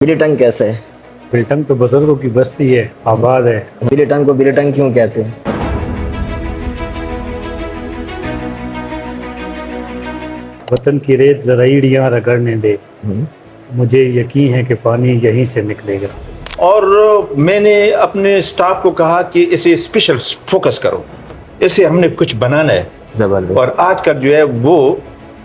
بلیٹنگ کیسے ہے؟ بلیٹنگ تو بزرگوں کی بستی ہے، آباد ہے۔ بلیٹنگ کو بلیٹنگ کیوں کہتے ہیں؟ وطن کی ریت ذرا ایڑیاں رگڑنے دے، مجھے یقین ہے کہ پانی یہیں سے نکلے گا۔ اور میں نے اپنے اسٹاف کو کہا کہ اسے اسپیشل فوکس کرو، اسے ہم نے کچھ بنانا ہے۔ زبردست۔ اور آج کا جو ہے وہ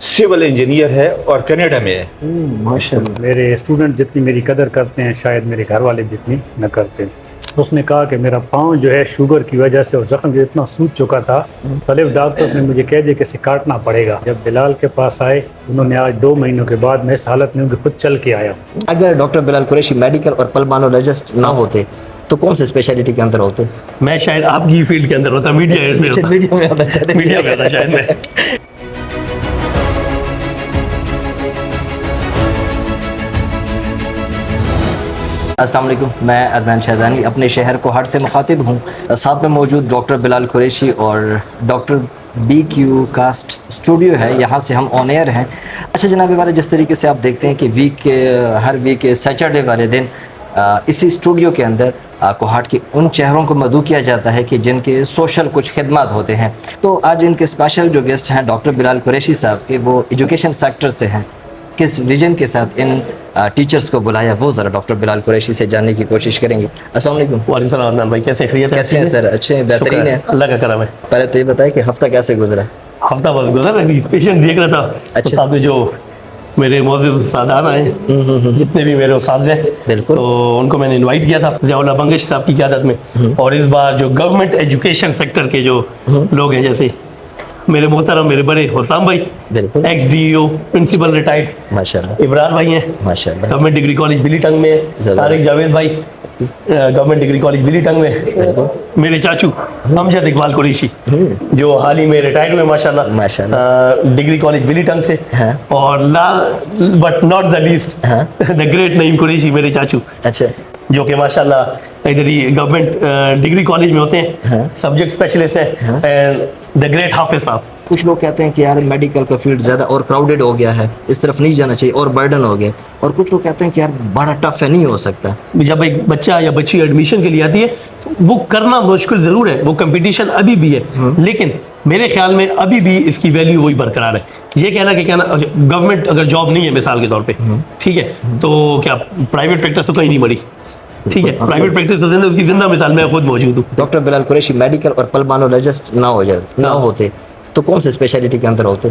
سول انجینئر ہے اور کینیڈا میں ہے۔ ماشاء اللہ۔ میرے اسٹوڈنٹ جتنی میری قدر کرتے ہیں شاید میرے گھر والے بھی اتنی نہ کرتے ہیں۔ اس نے کہا کہ میرا پاؤں جو ہے شوگر کی وجہ سے اور زخم جو اتنا سوج چکا تھا، مختلف ڈاکٹرز نے مجھے کہہ دیا کہ اسے کاٹنا پڑے گا۔ جب بلال کے پاس آئے، انہوں نے آج 2 مہینوں کے بعد میں اس حالت میں ہوں کہ خود چل کے آیا ہوں۔ اگر ڈاکٹر بلال قریشی میڈیکل اور پلمانولوجسٹ نہ ہوتے تو کون سے اسپیشلٹی کے اندر ہوتے؟ میں شاید آپ کی فیلڈ کے اندر ہوتا، میڈیا میں ہوتا، میڈیا میں آتا میڈیا میں ہوتا شاید میں۔ السلام علیکم، میں عدنان شہزانی اپنے شہر کوہاٹ سے مخاطب ہوں۔ ساتھ میں موجود ڈاکٹر بلال قریشی اور doctor B Q cast studio ہے، یہاں سے ہم آن ایئر ہیں۔ اچھا جناب والے، جس طریقے سے آپ دیکھتے ہیں کہ ہر ویک سیٹرڈے والے دن اسی اسٹوڈیو کے اندر کوہاٹ کے ان چہروں کو مدعو کیا جاتا ہے کہ جن کے سوشل کچھ خدمات ہوتے ہیں۔ تو آج ان کے اسپیشل جو گیسٹ ہیں ڈاکٹر بلال قریشی صاحب کے، وہ ایجوکیشن سیکٹر سے ہیں۔ کس ویژن کے ساتھ ان ٹیچرز کو بلایا وہ ذرا ڈاکٹر بلال قریشی سے جاننے کی کوشش کریں گے۔ السلام علیکم۔ وعلیکم السلام عدنان بھائی، کیسے خیریت ہے؟ کیسے ہیں سر؟ اچھے ہیں، بہترین ہیں، اللہ کا کرم ہے۔ پہلے تو یہ بتائیں کہ ہفتہ کیسے گزرا؟ ہفتہ بس گزر رہا ہے، پیشنٹ دیکھ رہا تھا۔ اچھا۔ ساتھ میں جو میرے معزز استادان آئے، جتنے بھی میرے استاد ہیں، بالکل، تو ان کو میں نے انوائٹ کیا تھا ضیاء اللہ بنگش صاحب کی قیادت میں۔ اور اس بار جو گورنمنٹ ایجوکیشن سیکٹر کے جو لوگ ہیں، جیسے میرے محترم میرے بڑے حسام بھائی، بالکل، ex D O principal retired ماشاء اللہ، عمران بھائی ہیں، ماشاء اللہ، گورنمنٹ ڈگری کالج بلی ٹنگ میں، طارق جاوید بھائی گورنمنٹ ڈگری کالج بلی ٹنگ میں، میرے چاچو امجد اقبال قریشی جو حال ہی میں ریٹائر ہوئے ماشاء اللہ ڈگری کالج بلی ٹنگ سے، اور but not the least the great Naeem Qureshi میرے چاچو، اچھا، جو کہ ماشاء اللہ ادھر ہی گورنمنٹ ڈگری کالج میں ہوتے ہیں، سبجیکٹ اسپیشلسٹ ہیں، دا گریٹ حافظ صاحب۔ کچھ لوگ کہتے ہیں کہ یار میڈیکل کا فیلڈ زیادہ اور کراؤڈڈ ہو گیا ہے، اس طرف نہیں جانا چاہیے اور برڈن ہو گیا، اور کچھ لوگ کہتے ہیں کہ یار بڑا ٹف ہے، نہیں ہو سکتا۔ جب ایک بچہ یا بچی ایڈمیشن کے لیے آتی ہے تو وہ کرنا مشکل ضرور ہے، وہ کمپٹیشن ابھی بھی ہے، لیکن میرے خیال میں ابھی بھی اس کی ویلیو وہی برقرار ہے۔ یہ کہنا کہ گورنمنٹ اگر جاب نہیں ہے مثال کے طور پہ، ٹھیک ہے، تو کیا پرائیویٹ پریکٹس تو کہیں نہیں مری، ٹھیک ہے، پرائیویٹ پریکٹس تو زندہ، اس کی زندہ مثال میں خود موجود ہوں۔ ڈاکٹر بلال قریشی میڈیکل اور پلمانولوجسٹ نہ ہوتے تو کون سے اسپیشلٹی کے اندر ہوتے؟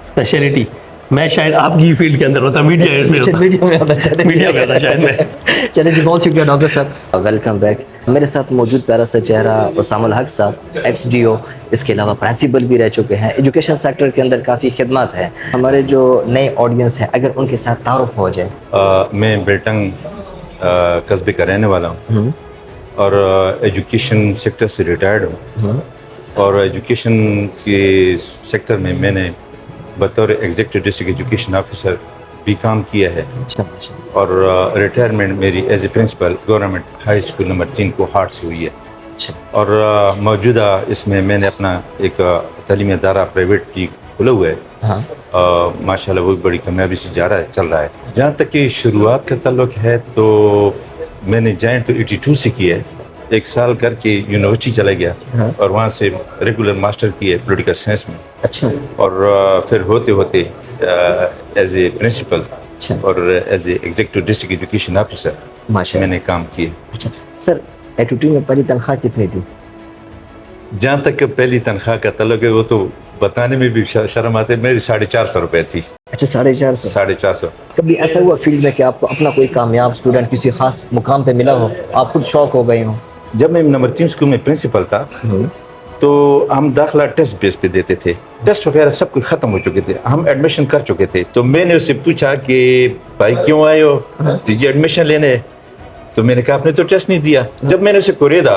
اسپیشلٹی میں شاید آپ کی فیلڈ کے اندر ہوتا، میڈیا میں ہوتا، میڈیا میں ہوتا شاید میں۔ چلے جی، بہت شکریہ ڈاکٹر صاحب، ویلکم بیک۔ میرے ساتھ موجود پیارا سا چہرہ اسام الحق صاحب، ایکس ڈی او، اس کے علاوہ پرنسپل بھی رہ چکے ہیں، ایجوکیشن سیکٹر کے اندر کافی خدمات ہیں۔ ہمارے جو نئے آڈینس ہیں اگر ان کے ساتھ تعارف ہو جائے۔ میں بلٹنگ قصبے کا رہنے والا ہوں اور ایجوکیشن سیکٹر سے ریٹائرڈ ہوں، اور ایجوکیشن کے سیکٹر میں میں نے بطور ایگزیکٹو ڈسٹرکٹ ایجوکیشن آفیسر بھی کام کیا ہے، اور ریٹائرمنٹ میری as a principle government high school number 3 Kohat سے ہوئی ہے۔ اور موجودہ اس میں میں نے اپنا ایک تعلیمی ادارہ پرائیویٹ بھی کھلا ہوا ہے، ماشاء اللہ وہ بڑی کامیابی سے چل رہا ہے۔ جہاں تک کہ شروعات کا تعلق ہے تو میں نے جوائن تو 82 سے کیا ہے، 1 سال کر کے یونیورسٹی چلا گیا، اور وہاں سے ریگولر ماسٹر کیا پولیٹیکل سائنس میں، اچھا، اور پھر ہوتے ہوتے ایز اے پرنسپل اور as a executive district education officer میں نے کام کیا۔ اچھا سر، 82 میں پہلی تنخواہ کتنی تھی؟ جہاں تک کہ پہلی تنخواہ کا تعلق ہے وہ تو بتانے میں بھی شرم آتے، میری 450 روپے تھی۔ اچھا، 450؟ 450۔ کبھی ایسا ہوا فیلڈ میں کہ آپ کو اپنا کوئی کامیاب اسٹوڈنٹ کسی خاص مقام پہ ملا ہو، آپ خود شوق ہو گئے ہوں؟ جب میں نمبر 3 اسکول میں پرنسپل تھا تو ہم داخلہ ٹیسٹ بیس پہ دیتے تھے، ٹیسٹ وغیرہ سب کچھ ختم ہو چکے تھے، ہم ایڈمیشن کر چکے تھے۔ تو میں نے اس سے پوچھا کہ بھائی کیوں آئے ہو، تجھے ایڈمیشن لینے؟ تو میں نے کہا آپ نے تو ٹیسٹ نہیں دیا۔ جب میں نے اسے کوریدا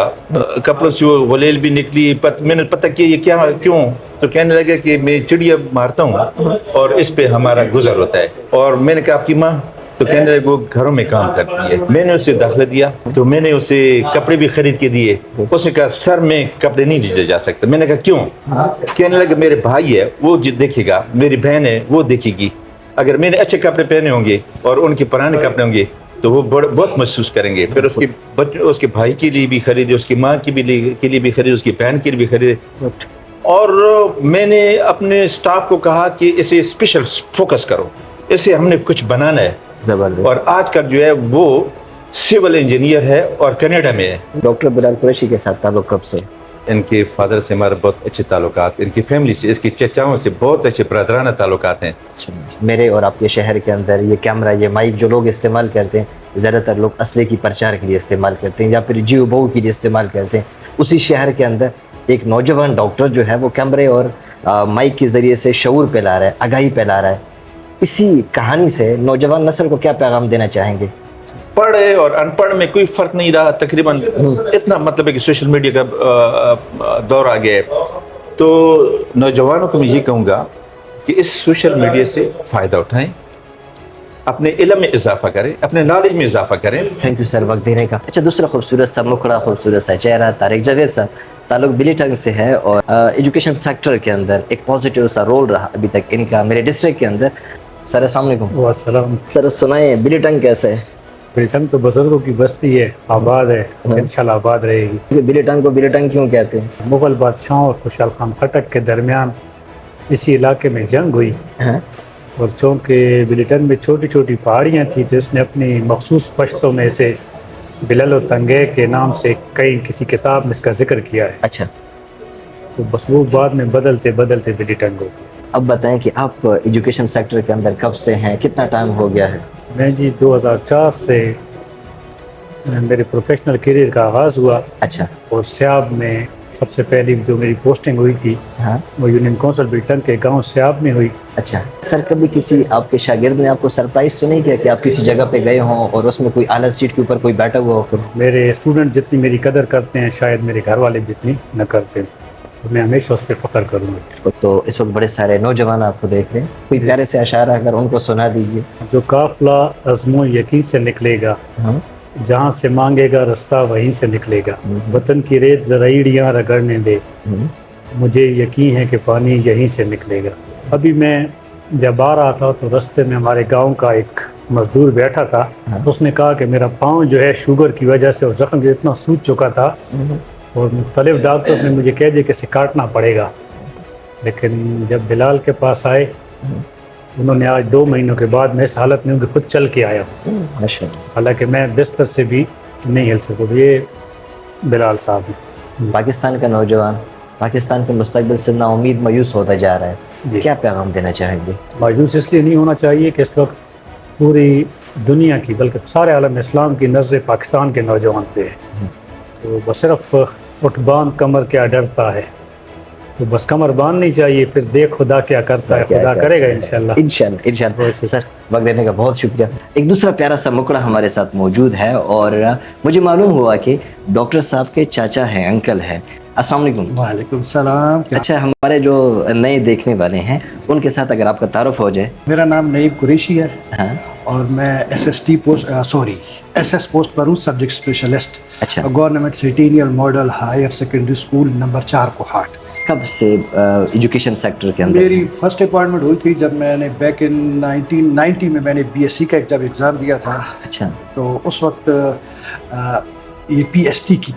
کپڑوں سے وہ غلیل بھی نکلی، میں نے پتہ کیا یہ کیا کیوں، تو کہنے لگا کہ میں چڑیا مارتا ہوں اور اس پہ ہمارا گزر ہوتا ہے۔ اور میں نے کہا آپ کی ماں؟ تو کہنے لگے وہ گھروں میں کام کرتی ہے۔ میں نے اسے داخلہ دیا تو میں نے اسے کپڑے بھی خرید کے دیے۔ اس نے کہا سر میں کپڑے نہیں دیے جا سکتے۔ میں نے کہا کیوں؟ کہنے لگا میرے بھائی ہے وہ دیکھے گا، میری بہن ہے وہ دیکھے گی، اگر میں نے اچھے کپڑے پہنے ہوں گے اور ان کے پرانے کپڑے ہوں گے تو وہ بہت محسوس کریں گے. پھر اس کے بھائی کے لیے بھی خریدے, اس کی ماں کے لیے بھی خریدے, اس کی بہن کے لیے بھی خریدے. اور میں نے اپنے اسٹاف کو کہا کہ اسے اسپیشل فوکس کرو, اسے ہم نے کچھ بنانا ہے. زبردست. اور آج کل جو ہے وہ سول انجینئر ہے اور کینیڈا میں ہے. ڈاکٹر بلال قریشی کے ساتھ تعلق کب سے؟ ان کے فادر سے ہمارے بہت اچھے تعلقات, ان کی فیملی سے, اس کی چچاؤں سے بہت اچھے برادرانہ تعلقات ہیں. میرے اور آپ کے شہر کے اندر یہ کیمرہ, یہ مائک جو لوگ استعمال کرتے ہیں, زیادہ تر لوگ اسلحے کی پرچار کے لیے استعمال کرتے ہیں یا پھر جیو بو کے لیے استعمال کرتے ہیں. اسی شہر کے اندر ایک نوجوان ڈاکٹر جو ہے وہ کیمرے اور مائک کے ذریعے سے شعور پھیلا رہا ہے, آگاہی پھیلا رہا ہے. اسی کہانی سے نوجوان نسل کو کیا پیغام دینا چاہیں گے؟ پڑھے اور ان پڑھ میں کوئی فرق نہیں رہا تقریباً. اتنا مطلب ہے کہ سوشل میڈیا کا دور آ گیا ہے. تو نوجوانوں کو میں یہ کہوں گا کہ اس سوشل میڈیا سے فائدہ اٹھائیں, اپنے علم میں اضافہ کریں, اپنے نالج میں اضافہ کریں. تھینک یو سر وقت دینے کا. اچھا, دوسرا خوبصورت سا مکھڑا, خوبصورت سا چہرہ, طارق جاوید صاحب, تعلق بلیٹنگ سے ہے اور ایجوکیشن سیکٹر کے اندر ایک پازیٹیو سا رول رہا ابھی تک ان کا میرے ڈسٹرکٹ کے اندر. سر السلام علیکم. والسلام. سر سنائیں بلیٹنگ کیسے ہے؟ بلیٹنگ تو بزرگوں کی بستی ہے, آباد ہے, انشاءاللہ آباد رہے گی. بلیٹنگ کو بلیٹنگ کیوں کہتے ہیں؟ مغل بادشاہوں اور خوشحال خان خٹک کے درمیان اسی علاقے میں جنگ ہوئی, اور چونکہ بلیٹن میں چھوٹی چھوٹی پہاڑیاں تھیں تو اس نے اپنی مخصوص پشتوں میں سے بلل و تنگے کے نام سے کسی کتاب میں اس کا ذکر کیا ہے. اچھا, تو بس وہ بعد میں بدلتے بلیٹنگ ہو. اب بتائیں کہ آپ ایجوکیشن سیکٹر کے اندر کب سے ہیں, کتنا ٹائم ہو گیا ہے؟ میں جی 2004 سے میرے پروفیشنل کیریئر کا آغاز ہوا. اچھا, اور سیاب میں سب سے پہلی جو میری پوسٹنگ ہوئی تھی وہ یونین کونسل بلیٹن کے گاؤں سیاب میں ہوئی. اچھا سر, کبھی کسی آپ کے شاگرد نے آپ کو سرپرائز تو نہیں کیا کہ آپ کسی جگہ پہ گئے ہوں اور اس میں کوئی اعلیٰ سیٹ کے اوپر کوئی بیٹھا ہوا ہو؟ میرے اسٹوڈنٹ جتنی میری قدر کرتے ہیں شاید میرے گھر والے بھی اتنی نہ کرتے ہیں, میں ہمیشہ اس پہ فخر کروں گا. تو اس وقت بڑے سارے نوجوان آپ کو دیکھ رہے ہیں, کوئی پیارے سے اشعار اگر ان کو سنا دیجیے. جو قافلہ عزم و یقین سے نکلے گا, جہاں سے مانگے گا رستہ وہیں سے نکلے گا. وطن کی ریت زرعیڑیاں رگڑنے دے, مجھے یقین ہے کہ پانی یہیں سے نکلے گا. ابھی میں جب آ رہا تھا تو رستے میں ہمارے گاؤں کا ایک مزدور بیٹھا تھا. اس نے کہا کہ میرا پاؤں جو ہے شوگر کی وجہ سے اور زخم جو اتنا سوج چکا تھا اور مختلف ڈاکٹرز نے مجھے کہہ دیا کہ اسے کاٹنا پڑے گا. لیکن جب بلال کے پاس آئے, انہوں نے آج 2 مہینوں کے بعد میں اس حالت میں ہوں کہ خود چل کے آیا ہوں, حالانکہ میں بستر سے بھی نہیں ہل سکوں. یہ بلال صاحب ہیں. پاکستان کا نوجوان پاکستان کے مستقبل سے نا امید مایوس ہوتا جا رہا ہے, کیا پیغام دینا چاہیں گے؟ مایوس اس لیے نہیں ہونا چاہیے کہ اس وقت پوری دنیا کی بلکہ سارے عالم اسلام کی نظر پاکستان کے نوجوان پہ ہے. تو بس صرف اٹھ باندھ کمر کیا ڈرتا ہے, تو بس کمر باندھنی چاہیے, پھر دیکھ خدا کیا کرتا ہے, خدا کرے گا انشاءاللہ. انشاءاللہ. سر وقت دینے کا بہت شکریہ. ایک دوسرا پیارا سا مکڑا ہمارے ساتھ موجود ہے اور مجھے معلوم ہوا کہ ڈاکٹر صاحب کے چاچا ہیں, انکل ہیں. السلام علیکم. وعلیکم السلام. اچھا, ہمارے جو نئے دیکھنے والے ہیں ان کے ساتھ اگر آپ کا تعارف ہو جائے. میرا نام نعیم قریشی ہے اور میں ایس ایس پوسٹ پر ہوں, سبجیکٹ اسپیشلسٹ. اچھا, government centennial model higher secondary school number 4 Kohat. کب سے ایجوکیشن سیکٹر کے اندر؟ میری فرسٹ اپوائنٹمنٹ ہوئی تھی جب میں نے بیک ان 1990 میں نے بی ایس سی کا جب ایگزام دیا تھا. اچھا, تو اس وقت یہ پی ایس ٹی کی